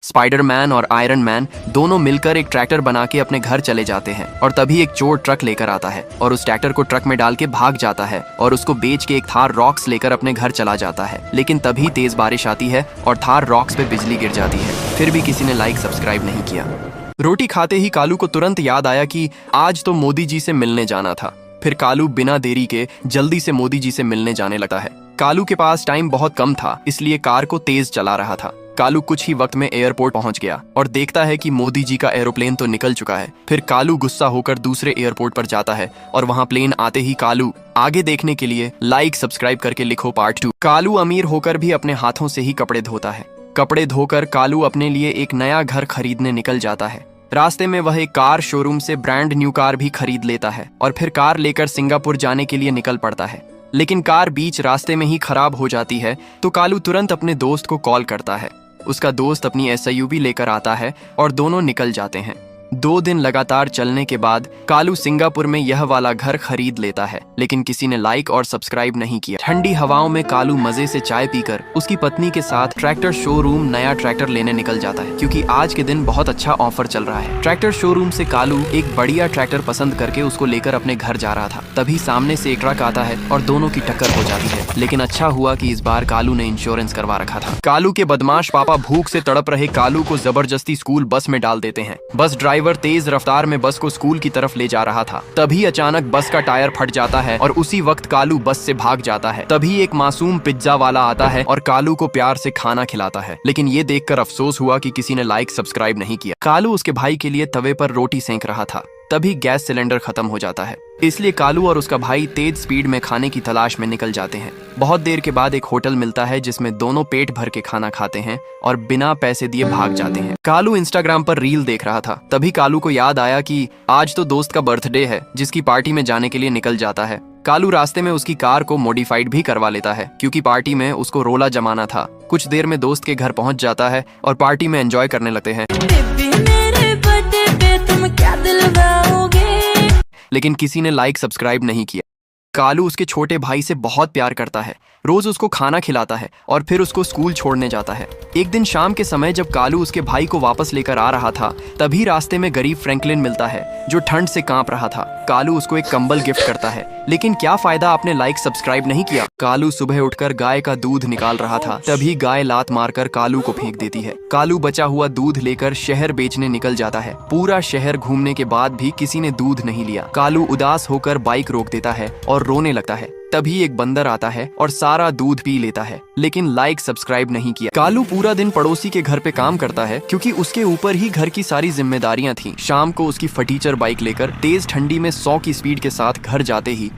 Spiderman और iron man दोनों मिलकर एक ट्रैक्टर बना के अपने घर चले जाते हैं और तभी एक चोर ट्रक लेकर आता है और उस ट्रैक्टर को ट्रक में डाल के भाग जाता है और उसको बेच के एक थार रॉक्स लेकर अपने घर चला जाता है। लेकिन तभी तेज बारिश आती है और थार रॉक्स पे बिजली गिर जाती है। फिर भी किसी ने लाइक सब्सक्राइब नहीं किया। रोटी खाते ही कालू को तुरंत याद आया कि आज तो मोदी जी से मिलने जाना था। फिर कालू बिना देरी के जल्दी से मोदी जी से मिलने जाने लगता है। कालू के पास टाइम बहुत कम था, इसलिए कार को तेज चला रहा था। कालू कुछ ही वक्त में एयरपोर्ट पहुंच गया और देखता है कि मोदी जी का एरोप्लेन तो निकल चुका है। फिर कालू गुस्सा होकर दूसरे एयरपोर्ट पर जाता है और वहां प्लेन आते ही कालू आगे देखने के लिए लाइक सब्सक्राइब करके लिखो पार्ट 2। कालू अमीर होकर भी अपने हाथों से ही कपड़े धोता है। कपड़े धोकर कालू अपने लिए एक नया घर खरीदने निकल जाता है। रास्ते में वह एक कार शोरूम से ब्रांड न्यू कार भी खरीद लेता है और फिर कार लेकर सिंगापुर जाने के लिए निकल पड़ता है। लेकिन कार बीच रास्ते में ही खराब हो जाती है तो कालू तुरंत अपने दोस्त को कॉल करता है। उसका दोस्त अपनी SUV लेकर आता है और दोनों निकल जाते हैं। 2 दिन लगातार चलने के बाद कालू सिंगापुर में यह वाला घर खरीद लेता है, लेकिन किसी ने लाइक और सब्सक्राइब नहीं किया। ठंडी हवाओं में कालू मजे से चाय पीकर उसकी पत्नी के साथ ट्रैक्टर शोरूम नया ट्रैक्टर लेने निकल जाता है, क्योंकि आज के दिन बहुत अच्छा ऑफर चल रहा है। ट्रैक्टर शोरूम से कालू एक बढ़िया ट्रैक्टर पसंद करके उसको लेकर अपने घर जा रहा था। तभी सामने से एक ट्रक आता है और दोनों की टक्कर हो जाती है। लेकिन अच्छा हुआ कि इस बार कालू ने इंश्योरेंस करवा रखा था। कालू के बदमाश पापा भूख से तड़प रहे कालू को जबरदस्ती स्कूल बस में डाल देते हैं। बस ड्राइवर तेज रफ्तार में बस को स्कूल की तरफ ले जा रहा था। तभी अचानक बस का टायर फट जाता है और उसी वक्त कालू बस से भाग जाता है। तभी एक मासूम पिज्जा वाला आता है और कालू को प्यार से खाना खिलाता है। लेकिन ये देखकर अफसोस हुआ कि किसी ने लाइक सब्सक्राइब नहीं किया। कालू उसके भाई के लिए तवे पर रोटी सेंक रहा था। तभी गैस सिलेंडर खत्म हो जाता है, इसलिए कालू और उसका भाई तेज स्पीड में खाने की तलाश में निकल जाते हैं। बहुत देर के बाद एक होटल मिलता है जिसमें दोनों पेट भर के खाना खाते हैं और बिना पैसे दिए भाग जाते हैं। कालू इंस्टाग्राम पर रील देख रहा था। तभी कालू को याद आया कि आज तो दोस्त का बर्थडे है, जिसकी पार्टी में जाने के लिए निकल जाता है। कालू रास्ते में उसकी कार को मॉडिफाइड भी करवा लेता है, क्योंकि पार्टी में उसको रोला जमाना था। कुछ देर में दोस्त के घर पहुंच जाता है और पार्टी में एंजॉय करने लगते हैं। लेकिन किसी ने लाइक सब्सक्राइब नहीं किया। कालू उसके छोटे भाई से बहुत प्यार करता है, रोज उसको खाना खिलाता है और फिर उसको स्कूल छोड़ने जाता है। एक दिन शाम के समय जब कालू उसके भाई को वापस लेकर आ रहा था, तभी रास्ते में गरीब फ्रैंकलिन मिलता है जो ठंड से कांप रहा था। कालू उसको एक कंबल गिफ्ट करता है, लेकिन क्या फायदा, आपने लाइक सब्सक्राइब नहीं किया। कालू सुबह उठकर गाय का दूध निकाल रहा था, तभी गाय लात मारकर कालू को फेंक देती है। कालू बचा हुआ दूध लेकर शहर बेचने निकल जाता है। पूरा शहर घूमने के बाद भी किसी ने दूध नहीं लिया। कालू उदास होकर बाइक रोक देता है और रोने लगता है। तभी एक बंदर आता है और सारा दूध पी लेता है, लेकिन लाइक सब्सक्राइब नहीं किया। कालू पूरा दिन पड़ोसी के घर पे काम करता है, क्योंकि उसके ऊपर ही घर की सारी जिम्मेदारियां थीं। शाम को उसकी फटीचर बाइक लेकर तेज ठंडी में 100 की स्पीड के साथ घर जाते ही